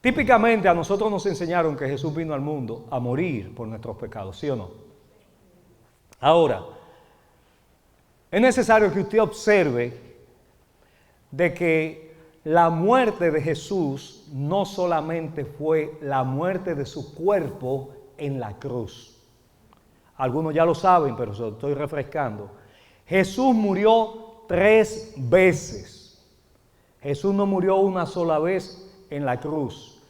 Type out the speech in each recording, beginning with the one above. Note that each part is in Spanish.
Típicamente a nosotros nos enseñaron que Jesús vino al mundo a morir por nuestros pecados, ¿sí o no? Ahora, es necesario que usted observe de que la muerte de Jesús no solamente fue la muerte de su cuerpo en la cruz. Algunos ya lo saben, pero se lo estoy refrescando. Jesús murió 3 veces. Jesús no murió una sola vez en la cruz.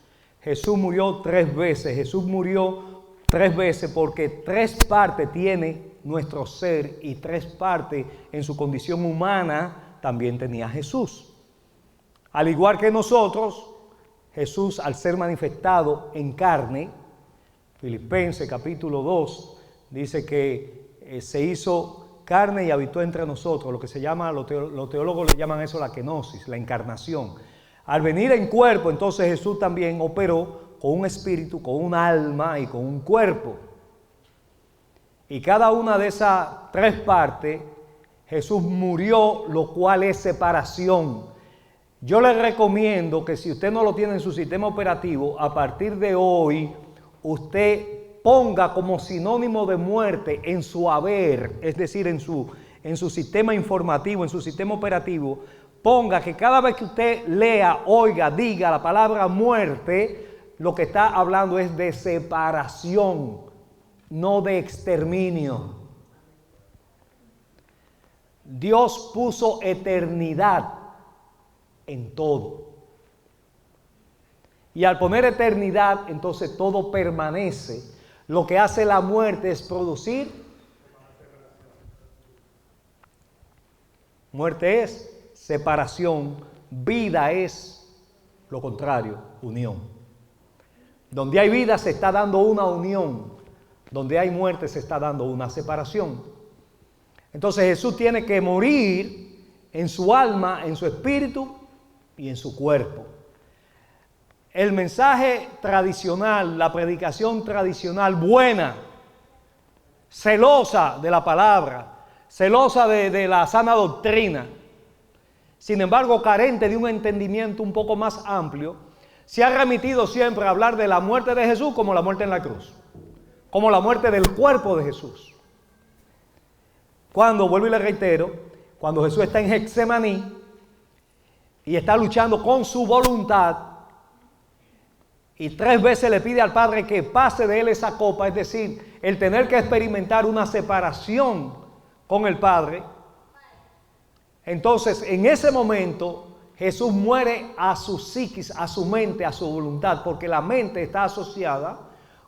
Jesús murió 3 veces. Jesús murió 3 veces porque 3 partes tiene nuestro ser y 3 partes en su condición humana también tenía Jesús. Al igual que nosotros, Jesús, al ser manifestado en carne, Filipenses capítulo 2, dice que se hizo carne y habitó entre nosotros, lo que se llama, los teólogos le llaman eso la kenosis, la encarnación. Al venir en cuerpo, entonces Jesús también operó con un espíritu, con un alma y con un cuerpo. Y cada una de esas 3 partes, Jesús murió, lo cual es separación. Yo les recomiendo que si usted no lo tiene en su sistema operativo, a partir de hoy, usted ponga como sinónimo de muerte en su haber, es decir, en su sistema informativo, en su sistema operativo, ponga que cada vez que usted lea, oiga, diga la palabra muerte, lo que está hablando es de separación, no de exterminio. Dios puso eternidad en todo. Y al poner eternidad, entonces todo permanece. Lo que hace la muerte es producir. Muerte es separación. Vida es lo contrario, unión. Donde hay vida se está dando una unión. Donde hay muerte se está dando una separación. Entonces Jesús tiene que morir en su alma, en su espíritu y en su cuerpo. El mensaje tradicional, la predicación tradicional buena, celosa de la palabra, celosa de la sana doctrina, sin embargo carente de un entendimiento un poco más amplio, se ha remitido siempre a hablar de la muerte de Jesús como la muerte en la cruz, como la muerte del cuerpo de Jesús. Cuando, vuelvo y le reitero, cuando Jesús está en Getsemaní y está luchando con su voluntad y 3 veces le pide al Padre que pase de él esa copa, es decir, el tener que experimentar una separación con el Padre, entonces en ese momento Jesús muere a su psiquis, a su mente, a su voluntad, porque la mente está asociada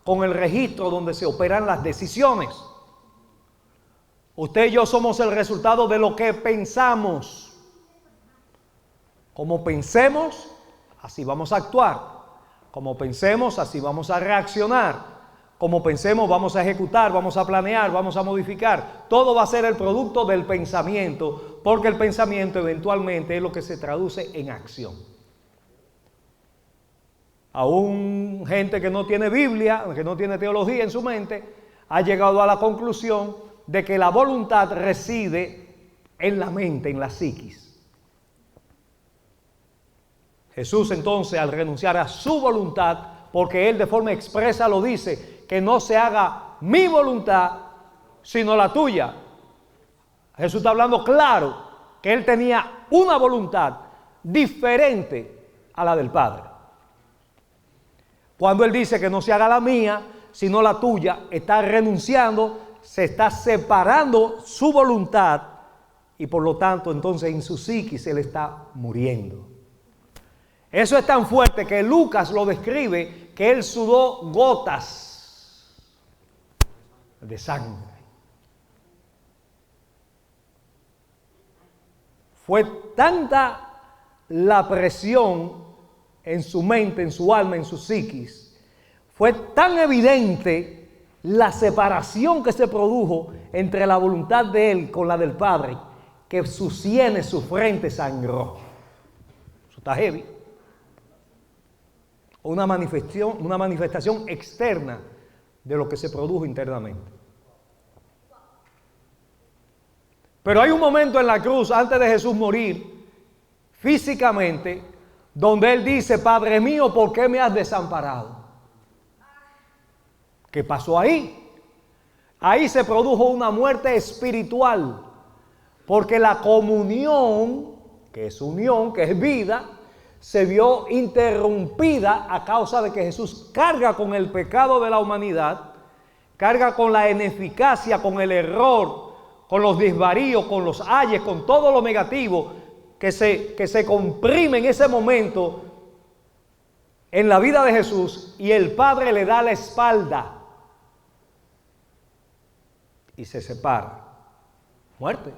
con el registro donde se operan las decisiones. Usted y yo somos el resultado de lo que pensamos. Como pensemos, así vamos a actuar. Como pensemos, así vamos a reaccionar. Como pensemos, vamos a ejecutar, vamos a planear, vamos a modificar. Todo va a ser el producto del pensamiento, porque el pensamiento eventualmente es lo que se traduce en acción. Aún gente que no tiene Biblia, que no tiene teología en su mente, ha llegado a la conclusión de que la voluntad reside en la mente, en la psiquis. Jesús entonces, al renunciar a su voluntad, porque Él de forma expresa lo dice, que no se haga mi voluntad, sino la tuya. Jesús está hablando claro que Él tenía una voluntad diferente a la del Padre. Cuando Él dice que no se haga la mía, sino la tuya, está renunciando, se está separando su voluntad y por lo tanto entonces en su psiquis Él está muriendo. Eso es tan fuerte que Lucas lo describe que Él sudó gotas de sangre. Fue tanta la presión en su mente, en su alma, en su psiquis, fue tan evidente la separación que se produjo entre la voluntad de Él con la del Padre, que sus sienes, su frente sangró. Eso está heavy. Una manifestación externa de lo que se produjo internamente. Pero hay un momento en la cruz, antes de Jesús morir, físicamente, donde él dice: Padre mío, ¿por qué me has desamparado? ¿Qué pasó ahí? Ahí se produjo una muerte espiritual, porque la comunión, que es unión, que es vida, se vio interrumpida a causa de que Jesús carga con el pecado de la humanidad, carga con la ineficacia, con el error, con los desvaríos, con los ayes, con todo lo negativo que se comprime en ese momento en la vida de Jesús, y el Padre le da la espalda y se separa. Muerte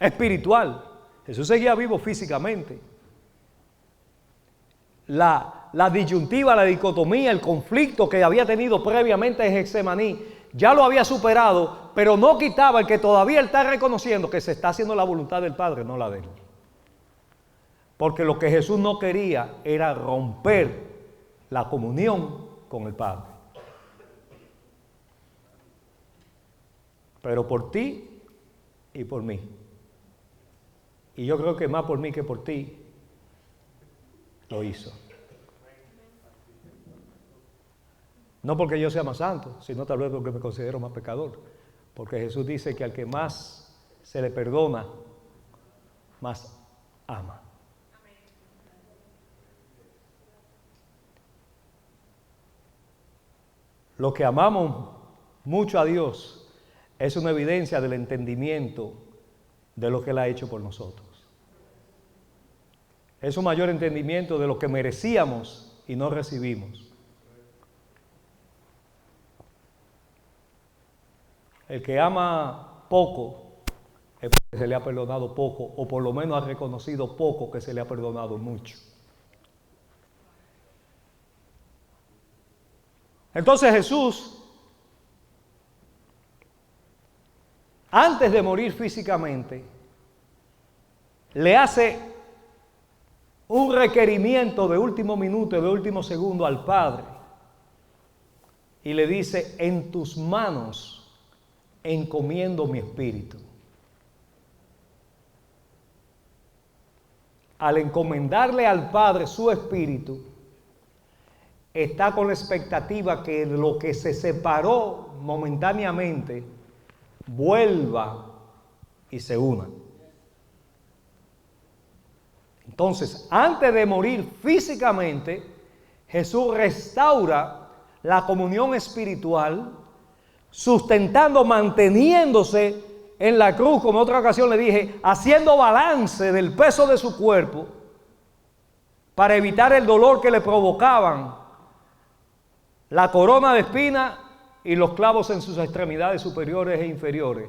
espiritual. Jesús seguía vivo físicamente. La disyuntiva, la dicotomía, el conflicto que había tenido previamente en Getsemaní, ya lo había superado, pero no quitaba el que todavía él está reconociendo que se está haciendo la voluntad del Padre, no la de él. Porque lo que Jesús no quería era romper la comunión con el Padre. Pero por ti y por mí. Y yo creo que más por mí que por ti lo hizo. No porque yo sea más santo, sino tal vez porque me considero más pecador. Porque Jesús dice que al que más se le perdona, más ama. Los que amamos mucho a Dios es una evidencia del entendimiento de lo que Él ha hecho por nosotros. Es un mayor entendimiento de lo que merecíamos y no recibimos. El que ama poco es porque se le ha perdonado poco, o por lo menos ha reconocido poco que se le ha perdonado mucho. Entonces Jesús, antes de morir físicamente, le hace un requerimiento de último minuto, de último segundo al Padre, y le dice: en tus manos encomiendo mi espíritu. Al encomendarle al Padre su espíritu, está con la expectativa que lo que se separó momentáneamente vuelva y se una. Entonces, antes de morir físicamente, Jesús restaura la comunión espiritual, sustentando, manteniéndose en la cruz, como en otra ocasión le dije, haciendo balance del peso de su cuerpo para evitar el dolor que le provocaban la corona de espinas y los clavos en sus extremidades superiores e inferiores.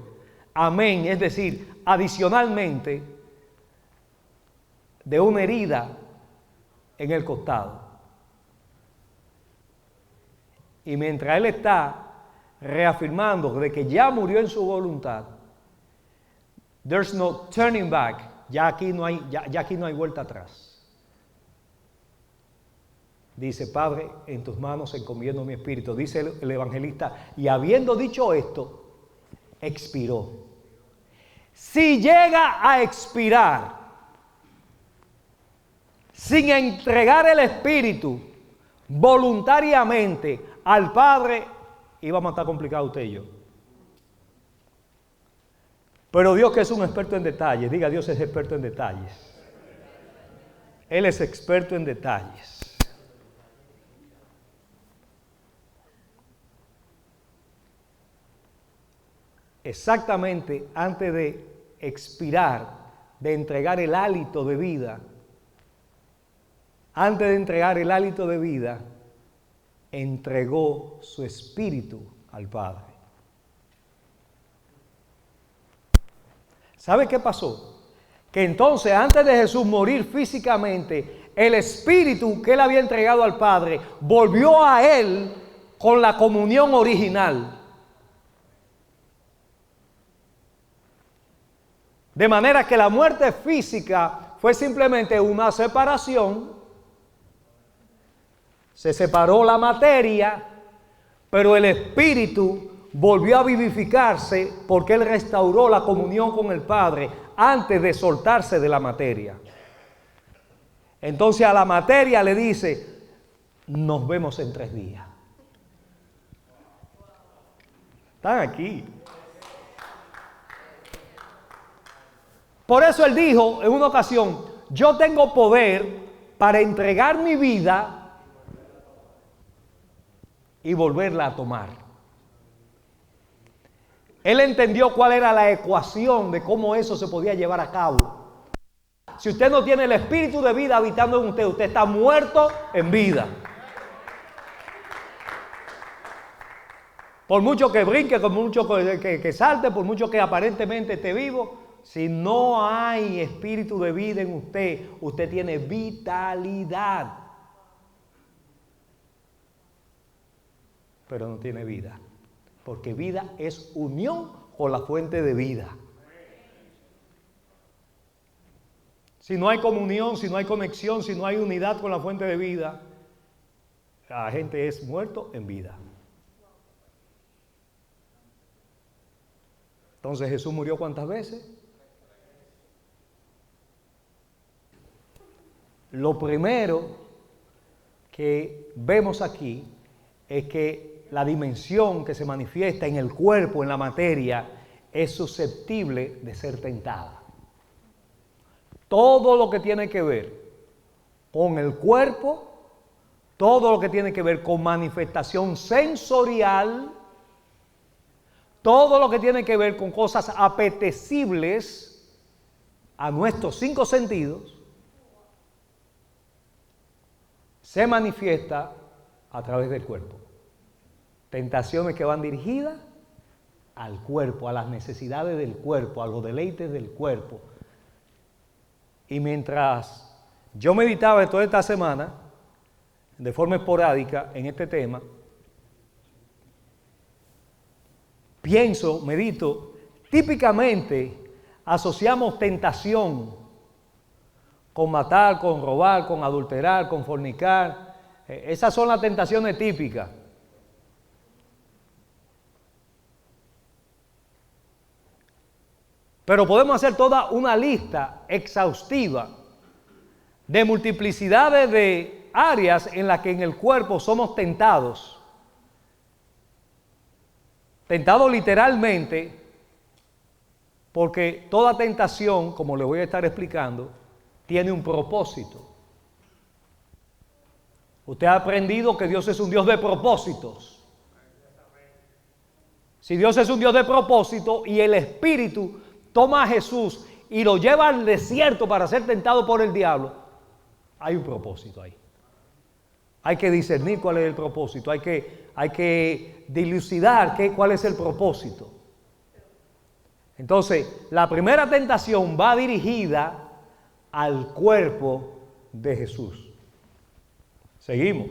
Amén. Es decir, adicionalmente de una herida en el costado. Y mientras Él está reafirmando de que ya murió en su voluntad, there's no turning back, ya aquí no hay vuelta atrás. Dice: Padre, en tus manos encomiendo mi espíritu. Dice el evangelista, y habiendo dicho esto, expiró. Si llega a expirar sin entregar el espíritu voluntariamente al Padre, íbamos a estar complicados usted y yo. Pero Dios, que es un experto en detalles, diga: Dios es experto en detalles. Él es experto en detalles. Exactamente antes de expirar, de entregar el hálito de vida, entregó su espíritu al Padre. ¿Sabe qué pasó? Que entonces, antes de Jesús morir físicamente, el espíritu que Él había entregado al Padre volvió a Él con la comunión original. De manera que la muerte física fue simplemente una separación. Se separó la materia, pero el espíritu volvió a vivificarse porque Él restauró la comunión con el Padre antes de soltarse de la materia. Entonces a la materia le dice, nos vemos en 3 días. Están aquí. Por eso él dijo en una ocasión, yo tengo poder para entregar mi vida y volverla a tomar. Él entendió cuál era la ecuación de cómo eso se podía llevar a cabo. Si usted no tiene el espíritu de vida habitando en usted, usted está muerto en vida. Por mucho que brinque, por mucho que salte, por mucho que aparentemente esté vivo, si no hay espíritu de vida en usted, usted tiene vitalidad, pero no tiene vida. Porque vida es unión con la fuente de vida. Si no hay comunión, si no hay conexión, si no hay unidad con la fuente de vida, la gente es muerto en vida. Entonces Jesús murió ¿cuántas veces? Lo primero que vemos aquí es que la dimensión que se manifiesta en el cuerpo, en la materia, es susceptible de ser tentada. Todo lo que tiene que ver con el cuerpo, todo lo que tiene que ver con manifestación sensorial, todo lo que tiene que ver con cosas apetecibles a nuestros 5 sentidos, se manifiesta a través del cuerpo. Tentaciones que van dirigidas al cuerpo, a las necesidades del cuerpo, a los deleites del cuerpo. Y mientras yo meditaba toda esta semana, de forma esporádica en este tema, medito, típicamente asociamos tentación con matar, con robar, con adulterar, con fornicar. Esas son las tentaciones típicas. Pero podemos hacer toda una lista exhaustiva de multiplicidades de áreas en las que en el cuerpo somos tentados. Tentados literalmente, porque toda tentación, como le voy a estar explicando, tiene un propósito. Usted ha aprendido que Dios es un Dios de propósitos. Si Dios es un Dios de propósito y el Espíritu toma a Jesús y lo lleva al desierto para ser tentado por el diablo, hay un propósito ahí. Hay que discernir cuál es el propósito, hay que dilucidar cuál es el propósito. Entonces, la primera tentación va dirigida al cuerpo de Jesús. Seguimos.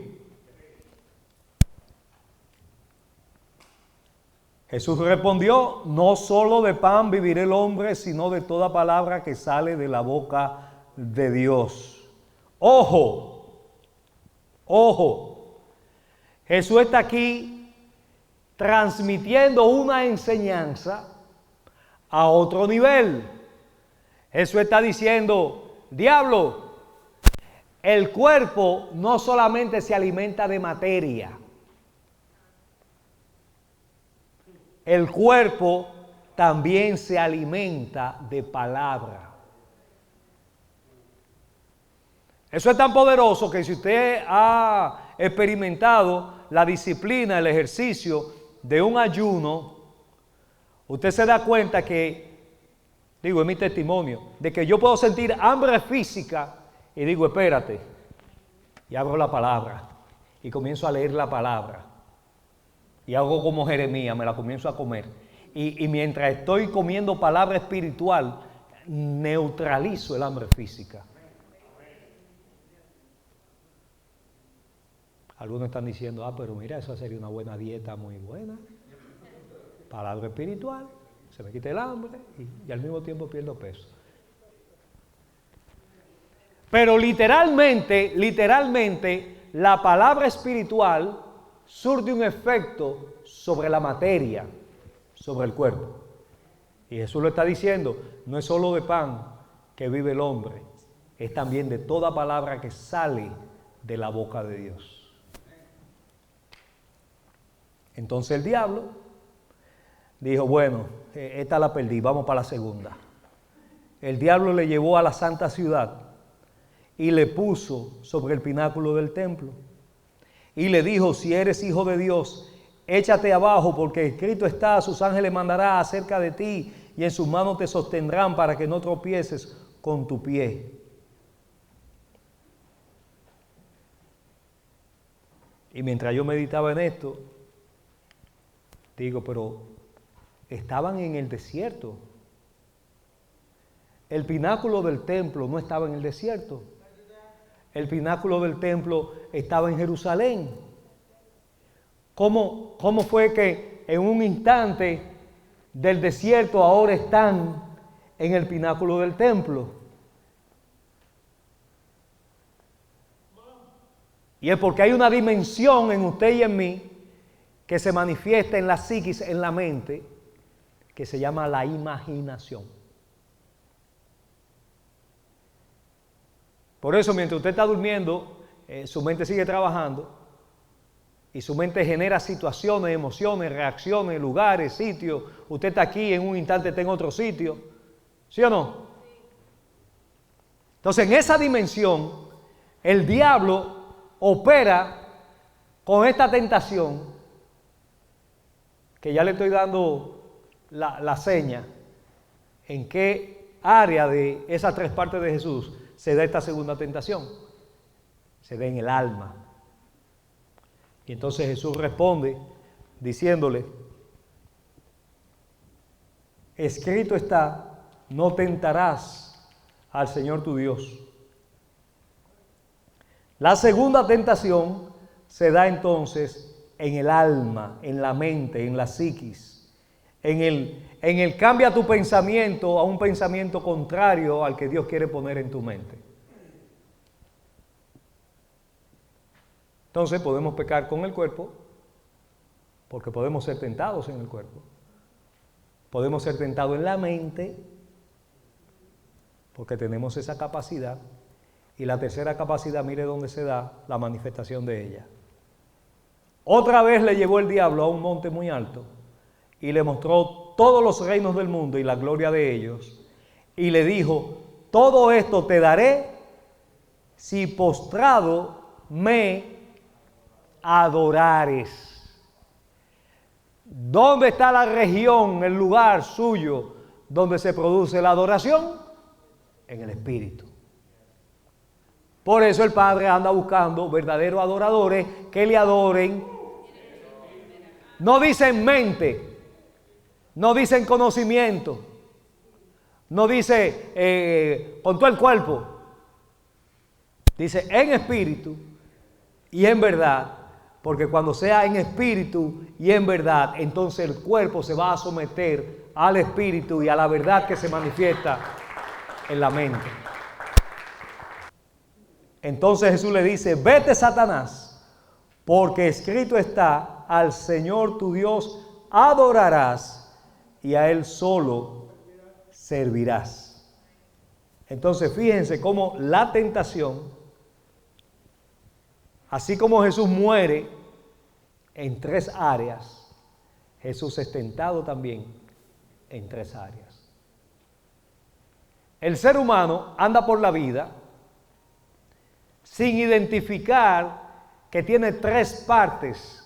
Jesús respondió, no solo de pan vivirá el hombre, sino de toda palabra que sale de la boca de Dios. Ojo, ojo, Jesús está aquí transmitiendo una enseñanza a otro nivel. Jesús está diciendo, diablo, el cuerpo no solamente se alimenta de materia. El cuerpo también se alimenta de palabra. Eso es tan poderoso que si usted ha experimentado la disciplina, el ejercicio de un ayuno, usted se da cuenta que, digo, es mi testimonio, de que yo puedo sentir hambre física y digo, espérate, y abro la palabra y comienzo a leer la palabra. Y hago como Jeremías, me la comienzo a comer. Y mientras estoy comiendo palabra espiritual, neutralizo el hambre física. Algunos están diciendo, pero mira, esa sería una buena dieta muy buena. Palabra espiritual, se me quita el hambre y al mismo tiempo pierdo peso. Pero literalmente, la palabra espiritual surte un efecto sobre la materia, sobre el cuerpo. Y Jesús lo está diciendo, no es solo de pan que vive el hombre, es también de toda palabra que sale de la boca de Dios. Entonces el diablo dijo, bueno, esta la perdí, vamos para la segunda. El diablo le llevó a la santa ciudad y le puso sobre el pináculo del templo. Y le dijo, si eres hijo de Dios, échate abajo, porque escrito está, sus ángeles mandará acerca de ti, y en sus manos te sostendrán para que no tropieces con tu pie. Y mientras yo meditaba en esto, digo, pero estaban en el desierto. El pináculo del templo no estaba en el desierto. El pináculo del templo estaba en Jerusalén. ¿Cómo fue que en un instante del desierto ahora están en el pináculo del templo? Y es porque hay una dimensión en usted y en mí que se manifiesta en la psiquis, en la mente, que se llama la imaginación. Por eso, mientras usted está durmiendo, su mente sigue trabajando y su mente genera situaciones, emociones, reacciones, lugares, sitios. Usted está aquí, en un instante está en otro sitio. ¿Sí o no? Entonces, en esa dimensión, el diablo opera con esta tentación, que ya le estoy dando la seña, en qué área de esas tres partes de Jesús se da esta segunda tentación. Se da en el alma. Y entonces Jesús responde diciéndole, escrito está, no tentarás al Señor tu Dios. La segunda tentación se da entonces en el alma, en la mente, en la psiquis, en el cambia tu pensamiento a un pensamiento contrario al que Dios quiere poner en tu mente. Entonces podemos pecar con el cuerpo, porque podemos ser tentados en el cuerpo. Podemos ser tentados en la mente, porque tenemos esa capacidad. Y la tercera capacidad, mire dónde se da la manifestación de ella. Otra vez le llevó el diablo a un monte muy alto y le mostró todos los reinos del mundo y la gloria de ellos. Y le dijo, todo esto te daré si postrado me adorares. ¿Dónde está la región, el lugar suyo donde se produce la adoración? En el Espíritu. Por eso el Padre anda buscando verdaderos adoradores que le adoren. No dicen mente, no dicen conocimiento, no dice con todo el cuerpo. Dice en espíritu y en verdad, porque cuando sea en espíritu y en verdad, entonces el cuerpo se va a someter al espíritu y a la verdad que se manifiesta en la mente. Entonces Jesús le dice, vete Satanás, porque escrito está, al Señor tu Dios adorarás y a Él solo servirás. Entonces fíjense cómo la tentación, así como Jesús muere en tres áreas, Jesús es tentado también en tres áreas. El ser humano anda por la vida sin identificar que tiene tres partes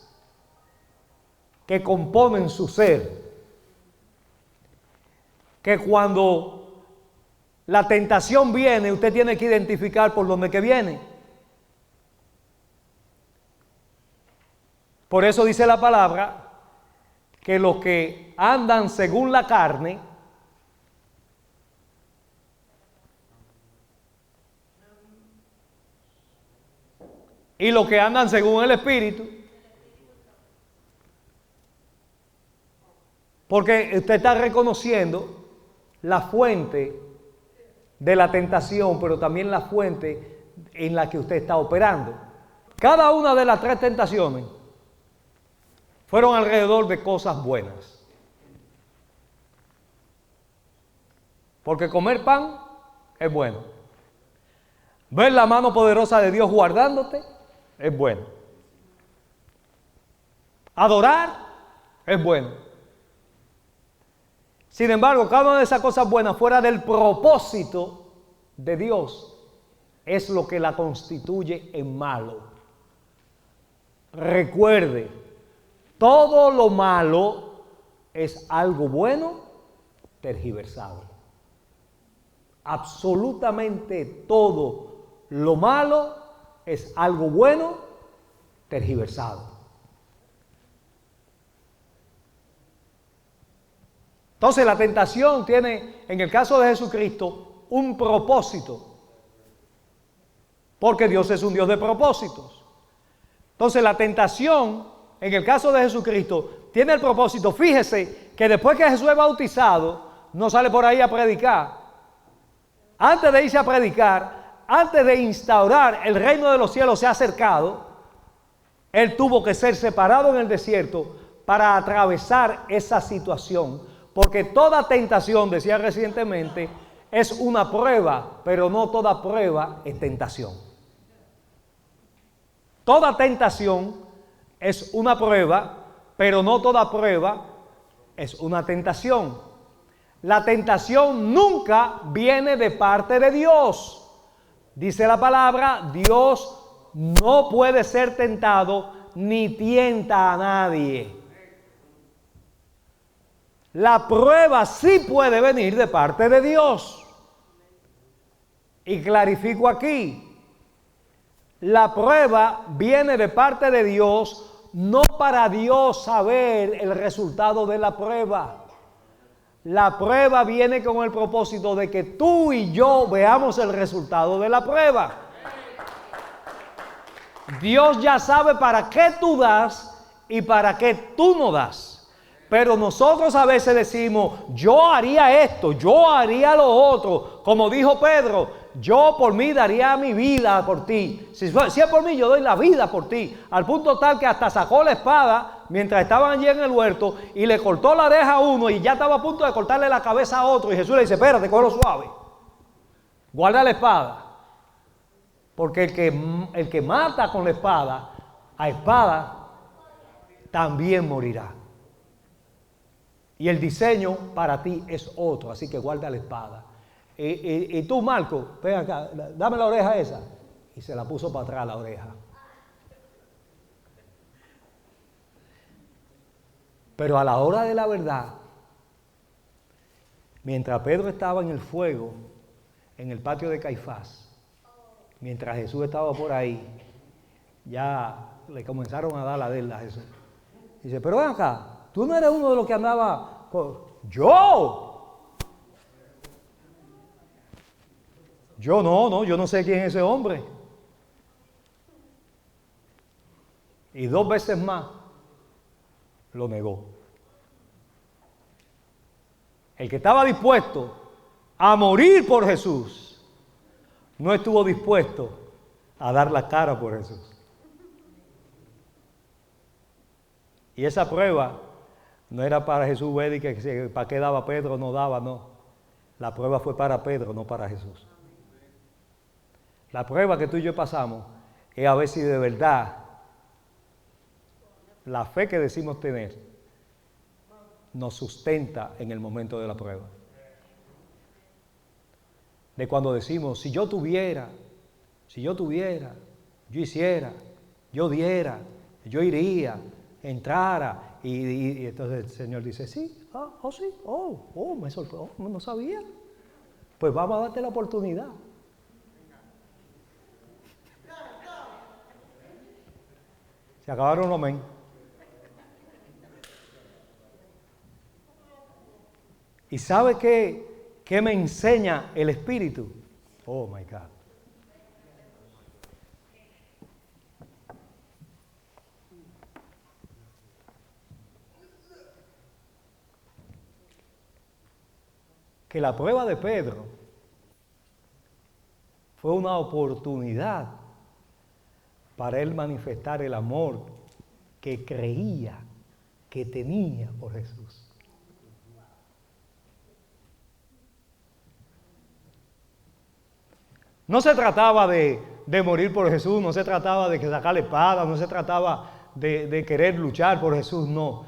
que componen su ser, que cuando la tentación viene, usted tiene que identificar por dónde que viene. Por eso dice la palabra que los que andan según la carne y los que andan según el Espíritu, porque usted está reconociendo la fuente de la tentación, pero también la fuente en la que usted está operando. Cada una de las tres tentaciones fueron alrededor de cosas buenas. Porque comer pan es bueno. Ver la mano poderosa de Dios guardándote es bueno. Adorar es bueno. Sin embargo, cada una de esas cosas buenas fuera del propósito de Dios es lo que la constituye en malo. Recuerde, todo lo malo es algo bueno tergiversado. Absolutamente todo lo malo es algo bueno tergiversado. Entonces la tentación tiene, en el caso de Jesucristo, un propósito. Porque Dios es un Dios de propósitos. Entonces la tentación, en el caso de Jesucristo, tiene el propósito. Fíjese que después que Jesús es bautizado, no sale por ahí a predicar. Antes de irse a predicar, antes de instaurar el reino de los cielos se ha acercado, Él tuvo que ser separado en el desierto para atravesar esa situación. Porque toda tentación, decía recientemente, es una prueba, pero no toda prueba es tentación. Toda tentación es una prueba, pero no toda prueba es una tentación. La tentación nunca viene de parte de Dios. Dice la palabra, Dios no puede ser tentado ni tienta a nadie. La prueba sí puede venir de parte de Dios. Y clarifico aquí, la prueba viene de parte de Dios, no para Dios saber el resultado de la prueba. La prueba viene con el propósito de que tú y yo veamos el resultado de la prueba. Dios ya sabe para qué tú das y para qué tú no das. Pero nosotros a veces decimos, yo haría esto, yo haría lo otro. Como dijo Pedro, yo por mí daría mi vida por ti. Si es por mí, yo doy la vida por ti. Al punto tal que hasta sacó la espada mientras estaban allí en el huerto y le cortó la oreja a uno y ya estaba a punto de cortarle la cabeza a otro. Y Jesús le dice, espérate, cógelo suave. Guarda la espada. Porque el que mata con la espada, a espada, también morirá. Y el diseño para ti es otro, así que guarda la espada. Y tú, Marco, ven acá, dame la oreja esa. Y se la puso para atrás la oreja. Pero a la hora de la verdad, mientras Pedro estaba en el fuego, en el patio de Caifás, mientras Jesús estaba por ahí, ya le comenzaron a dar la de él a Jesús. Dice, pero ven acá, tú no eres uno de los que andaba con... ¡Yo! Yo no sé quién es ese hombre. Y 2 veces más lo negó. El que estaba dispuesto a morir por Jesús, no estuvo dispuesto a dar la cara por Jesús. Y esa prueba no era para Jesús ver y que para qué daba Pedro, no daba, no. La prueba fue para Pedro, no para Jesús. La prueba que tú y yo pasamos es a ver si de verdad la fe que decimos tener nos sustenta en el momento de la prueba. De cuando decimos, si yo tuviera, yo hiciera, yo diera, yo iría, entrara. Y entonces el Señor dice, sí, sí, me sorprendió, no sabía. Pues vamos a darte la oportunidad. Se acabaron los men. ¿Y sabe qué me enseña el Espíritu? Oh my God. Que la prueba de Pedro fue una oportunidad para él manifestar el amor que creía que tenía por Jesús. No se trataba de morir por Jesús, no se trataba de sacarle espada, no se trataba de querer luchar por Jesús, no.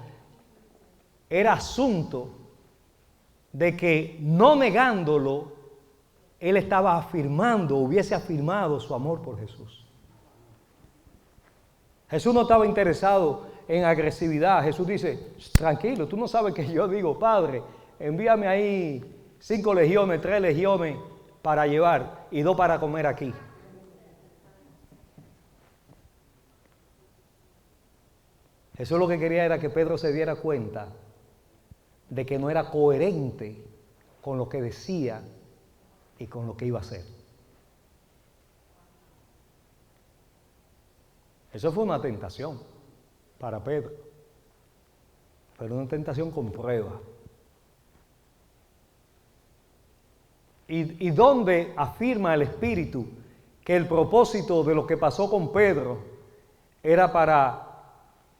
Era asunto de que no negándolo, él estaba afirmando, hubiese afirmado su amor por Jesús. Jesús no estaba interesado en agresividad. Jesús dice, tranquilo, tú no sabes que yo digo, Padre, envíame ahí 5 legiones, 3 legiones para llevar y 2 para comer aquí. Jesús lo que quería era que Pedro se diera cuenta de que no era coherente con lo que decía y con lo que iba a hacer. Eso fue una tentación para Pedro, pero una tentación con prueba. ¿Y dónde afirma el Espíritu que el propósito de lo que pasó con Pedro era para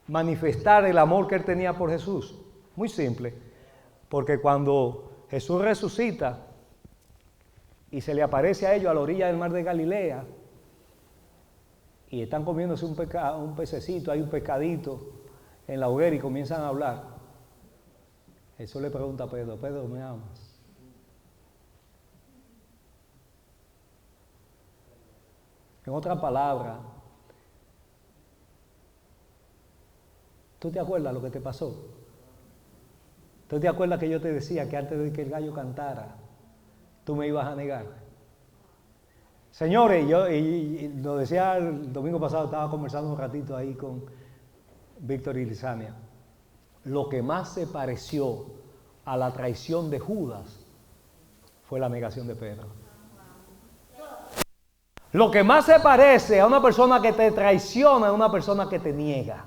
manifestar el amor que él tenía por Jesús? Muy simple, porque cuando Jesús resucita y se le aparece a ellos a la orilla del mar de Galilea y están comiéndose un pececito, hay un pescadito en la hoguera y comienzan a hablar, Jesús le pregunta a Pedro, Pedro, ¿me amas? En otras palabras, ¿tú te acuerdas lo que te pasó? ¿Tú te acuerdas que yo te decía que antes de que el gallo cantara, tú me ibas a negar? Señores, y lo decía el domingo pasado, estaba conversando un ratito ahí con Víctor y Lisania. Lo que más se pareció a la traición de Judas fue la negación de Pedro. Lo que más se parece a una persona que te traiciona es una persona que te niega.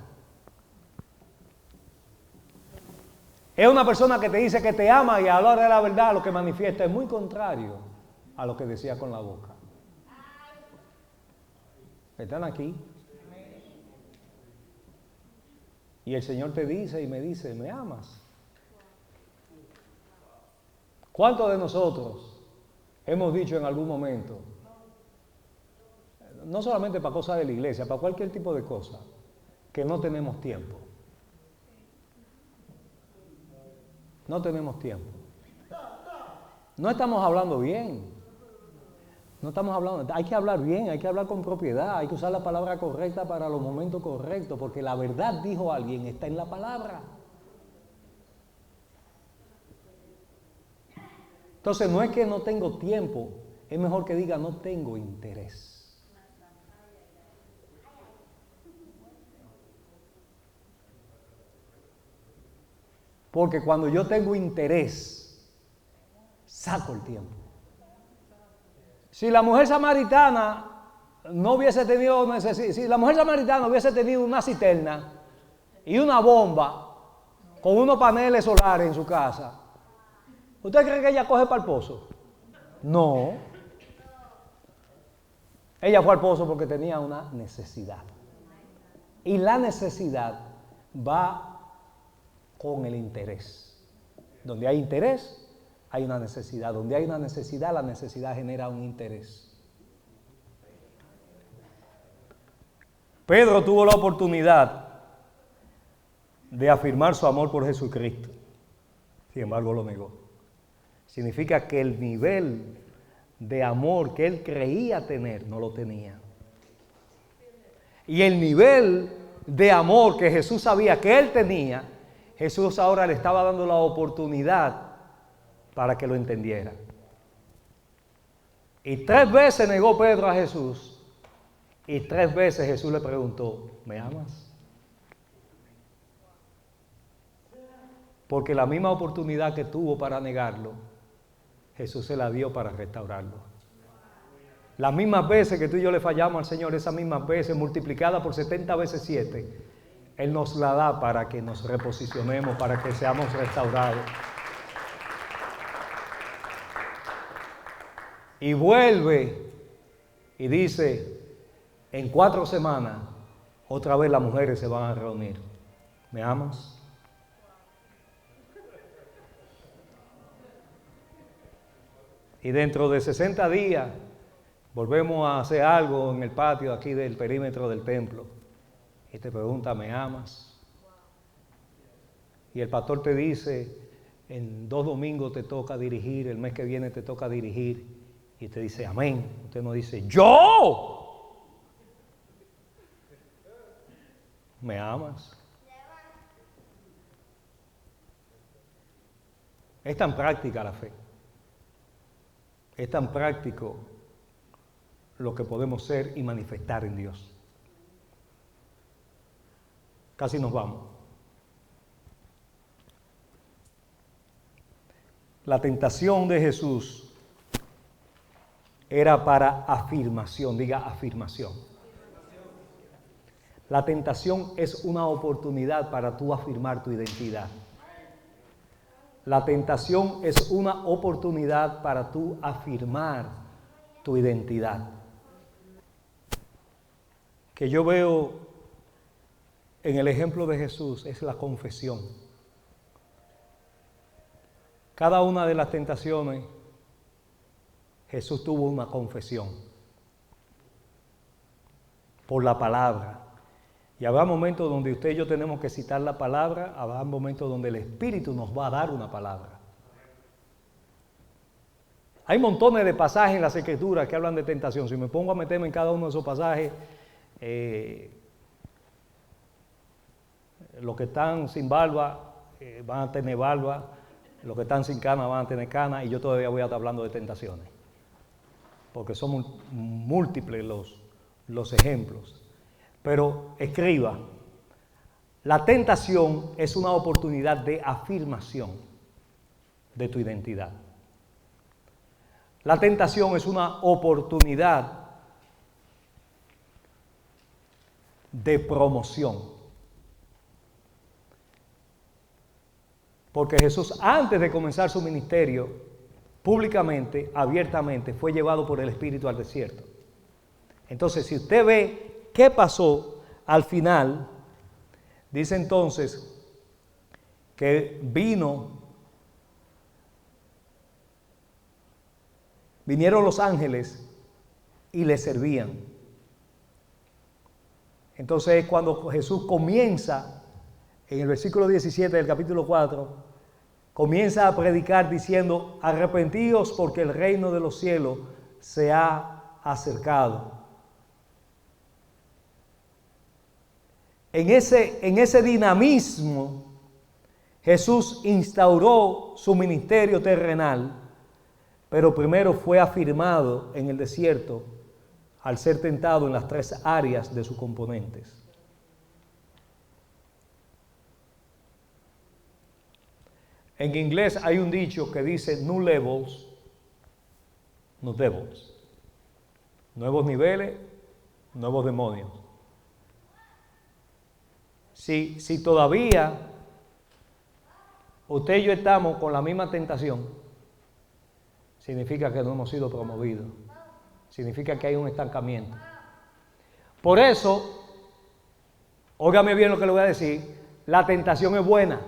Es una persona que te dice que te ama y a la hora de la verdad lo que manifiesta es muy contrario a lo que decía con la boca. ¿Están aquí? Y el Señor te dice y me dice, ¿me amas? ¿Cuántos de nosotros hemos dicho en algún momento, no solamente para cosas de la iglesia, para cualquier tipo de cosa, que no tenemos tiempo? No tenemos tiempo. No estamos hablando bien. No estamos hablando, hay que hablar bien, hay que hablar con propiedad, hay que usar la palabra correcta para los momentos correctos, porque la verdad, dijo alguien, está en la palabra. Entonces no es que no tengo tiempo, es mejor que diga no tengo interés. Porque cuando yo tengo interés, saco el tiempo. Si la mujer samaritana no hubiese tenido necesidad, si la mujer samaritana hubiese tenido una cisterna y una bomba con unos paneles solares en su casa, ¿usted cree que ella coge para el pozo? No. Ella fue al pozo porque tenía una necesidad. Y la necesidad va con el interés. Donde hay interés, hay una necesidad. Donde hay una necesidad, la necesidad genera un interés. Pedro tuvo la oportunidad de afirmar su amor por Jesucristo. Sin embargo, lo negó. Significa que el nivel de amor que él creía tener, no lo tenía. Y el nivel de amor que Jesús sabía que él tenía, Jesús ahora le estaba dando la oportunidad para que lo entendiera. Y 3 veces negó Pedro a Jesús, y 3 veces Jesús le preguntó, ¿me amas? Porque la misma oportunidad que tuvo para negarlo, Jesús se la dio para restaurarlo. Las mismas veces que tú y yo le fallamos al Señor, esas mismas veces multiplicadas por 70 veces 7, Él nos la da para que nos reposicionemos, para que seamos restaurados. Y vuelve y dice, en 4 semanas, otra vez las mujeres se van a reunir. ¿Me amas? Y dentro de 60 días, Volvemos a hacer algo en el patio aquí del perímetro del templo y te pregunta, ¿me amas? Y el pastor te dice, en 2 domingos te toca dirigir, el mes que viene te toca dirigir, y te dice, amén. Usted no dice, ¡yo! ¿Me amas? Es tan práctica la fe. Es tan práctico lo que podemos ser y manifestar en Dios. Casi nos vamos. La tentación de Jesús era para afirmación, diga afirmación. La tentación es una oportunidad para tú afirmar tu identidad. La tentación es una oportunidad para tú afirmar tu identidad. Que yo veo en el ejemplo de Jesús es la confesión. Cada una de las tentaciones, Jesús tuvo una confesión por la palabra. Y habrá momentos donde usted y yo tenemos que citar la palabra, habrá momentos donde el Espíritu nos va a dar una palabra. Hay montones de pasajes en las Escrituras que hablan de tentación. Si me pongo a meterme en cada uno de esos pasajes, los que están sin barba van a tener barba, los que están sin cana van a tener cana, y yo todavía voy a estar hablando de tentaciones, porque son múltiples los ejemplos. Pero escriba, la tentación es una oportunidad de afirmación de tu identidad. La tentación es una oportunidad de promoción. Porque Jesús, antes de comenzar su ministerio, públicamente, abiertamente, fue llevado por el Espíritu al desierto. Entonces, si usted ve qué pasó al final, dice entonces que vinieron los ángeles y le servían. Entonces es cuando Jesús comienza, en el versículo 17 del capítulo 4, comienza a predicar diciendo, arrepentíos porque el reino de los cielos se ha acercado. En ese dinamismo, Jesús instauró su ministerio terrenal, pero primero fue afirmado en el desierto al ser tentado en las 3 áreas de sus componentes. En inglés hay un dicho que dice new levels, no devils. Nuevos niveles, nuevos demonios. Si todavía usted y yo estamos con la misma tentación, significa que no hemos sido promovidos. Significa que hay un estancamiento. Por eso, óigame bien lo que le voy a decir, la tentación es buena.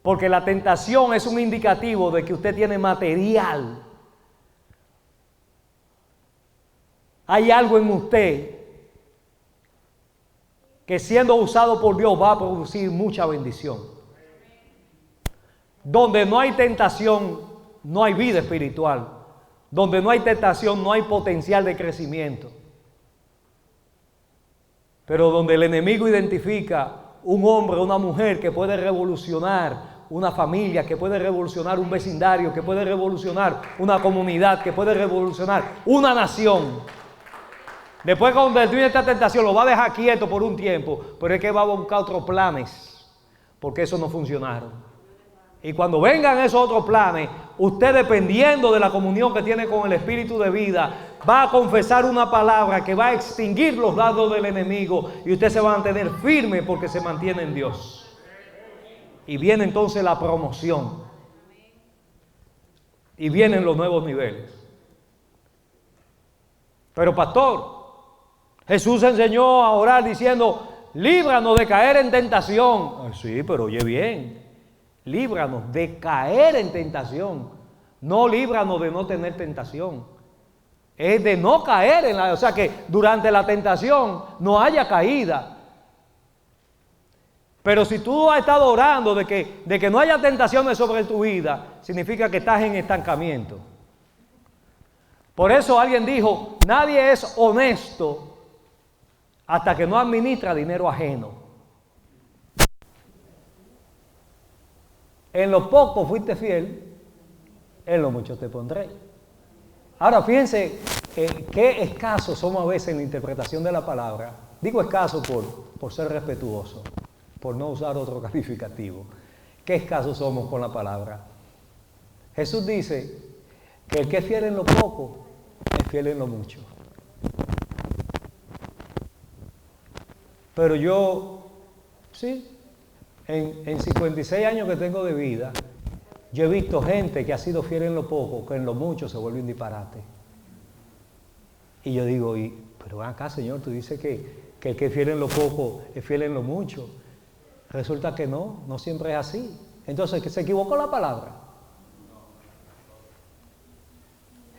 Porque la tentación es un indicativo de que usted tiene material. Hay algo en usted que siendo usado por Dios va a producir mucha bendición. Donde no hay tentación, no hay vida espiritual. Donde no hay tentación, no hay potencial de crecimiento. Pero donde el enemigo identifica un hombre o una mujer que puede revolucionar una familia, que puede revolucionar un vecindario, que puede revolucionar una comunidad, que puede revolucionar una nación. Después, cuando tiene esta tentación, lo va a dejar quieto por un tiempo, pero es que va a buscar otros planes, porque esos no funcionaron. Y cuando vengan esos otros planes, usted, dependiendo de la comunión que tiene con el Espíritu de vida, va a confesar una palabra que va a extinguir los dardos del enemigo, y usted se va a mantener firme porque se mantiene en Dios. Y viene entonces la promoción. Y vienen los nuevos niveles. Pero pastor, Jesús enseñó a orar diciendo, líbranos de caer en tentación. Sí, pero oye bien, líbranos de caer en tentación. No líbranos de no tener tentación. Es de no caer en la... O sea, que durante la tentación no haya caída. Pero si tú has estado orando de que no haya tentaciones sobre tu vida, significa que estás en estancamiento. Por eso alguien dijo, nadie es honesto hasta que no administra dinero ajeno. En lo poco fuiste fiel, en lo mucho te pondré. Ahora fíjense qué escasos somos a veces en la interpretación de la palabra. Digo escaso por ser respetuoso, por no usar otro calificativo. Qué escasos somos con la palabra. Jesús dice que el que es fiel en lo poco, es fiel en lo mucho. Pero yo, sí, en 56 años que tengo de vida, yo he visto gente que ha sido fiel en lo poco, que en lo mucho se vuelve un disparate. Y yo digo, pero ven acá, Señor, tú dices que el que es fiel en lo poco es fiel en lo mucho. Resulta que no siempre es así. Entonces, ¿que se equivocó la palabra?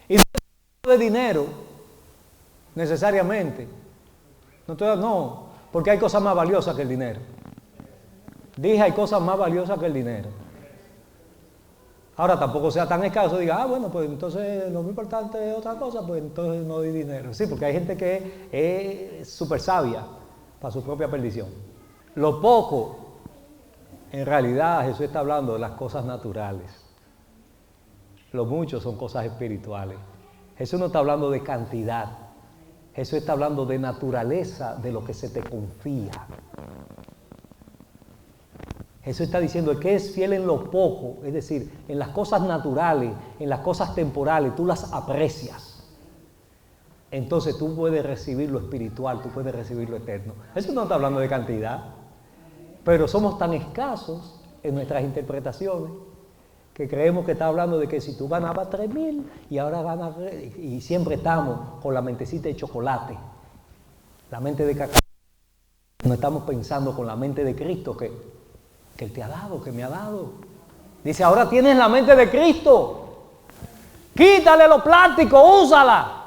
Y no de dinero, necesariamente. No, porque hay cosas más valiosas que el dinero. Dije, hay cosas más valiosas que el dinero. Ahora tampoco sea tan escaso, diga, bueno, pues entonces lo muy importante es otra cosa, pues entonces no doy dinero. Sí, porque hay gente que es súper sabia para su propia perdición. Lo poco, en realidad Jesús está hablando de las cosas naturales. Lo mucho son cosas espirituales. Jesús no está hablando de cantidad. Jesús está hablando de naturaleza, de lo que se te confía. Jesús está diciendo que es fiel en lo poco, es decir, en las cosas naturales, en las cosas temporales, tú las aprecias. Entonces tú puedes recibir lo espiritual, tú puedes recibir lo eterno. Jesús no está hablando de cantidad, pero somos tan escasos en nuestras interpretaciones que creemos que está hablando de que si tú ganabas 3,000 y ahora ganas, y siempre estamos con la mentecita de chocolate, la mente de cacao. No estamos pensando con la mente de Cristo que Él te ha dado, que me ha dado. Dice, ahora tienes la mente de Cristo. Quítale lo plástico, úsala.